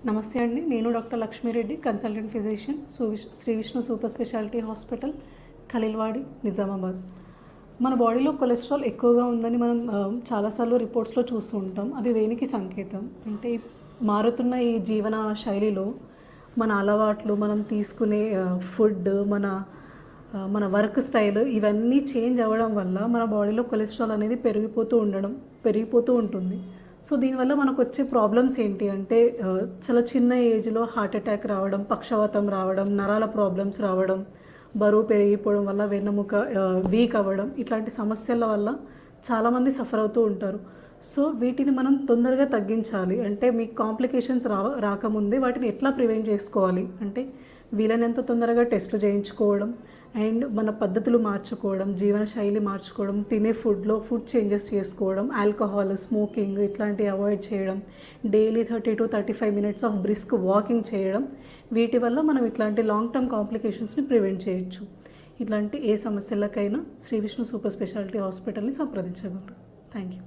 నమస్తే అండి. నేను doctor Lakshmi Reddy, consultant physician, Sri Vishnu super speciality hospital, Khaleelwadi, Nizamabad. మన బాడీలో కొలెస్ట్రాల్ ఎక్కువగా ఉందని మనం చాలాసార్లు రిపోర్ట్స్లో చూస్తూ ఉంటాం. అది దేనికి సంకేతం అంటే మారుతున్న ఈ జీవన శైలిలో మన అలవాట్లు, మనం తీసుకునే ఫుడ్, మన వర్క్ స్టైల్ ఇవన్నీ చేంజ్ అవ్వడం వల్ల మన బాడీలో కొలెస్ట్రాల్ అనేది పెరిగిపోతూ ఉంటుంది. సో దీనివల్ల మనకు వచ్చే ప్రాబ్లమ్స్ ఏంటి అంటే చాలా చిన్న ఏజ్లో హార్ట్ అటాక్ రావడం, పక్షవాతం రావడం, నరాల ప్రాబ్లమ్స్ రావడం, బరువు పెరిగిపోవడం వల్ల వెన్నెముక వీక్ అవ్వడం, ఇట్లాంటి సమస్యల వల్ల చాలామంది సఫర్ అవుతూ ఉంటారు. సో వీటిని మనం తొందరగా తగ్గించాలి అంటే మీకు కాంప్లికేషన్స్ రాకముందే వాటిని ఎట్లా ప్రివెంట్ చేసుకోవాలి అంటే వీలైనంత తొందరగా టెస్టులు చేయించుకోవడం అండ్ మన పద్ధతులు మార్చుకోవడం, జీవనశైలి మార్చుకోవడం, తినే ఫుడ్ చేంజెస్ చేసుకోవడం, ఆల్కహాల్, స్మోకింగ్ ఇట్లాంటివి అవాయిడ్ చేయడం, daily 30 to 35 minutes of brisk walking చేయడం, వీటి వల్ల మనం ఇట్లాంటి లాంగ్ టర్మ్ కాంప్లికేషన్స్ని ప్రివెంట్ చేయొచ్చు. ఇట్లాంటి ఏ సమస్యలకైనా శ్రీ విష్ణు సూపర్ స్పెషాలిటీ హాస్పిటల్ని సంప్రదించగలరు. Thank you.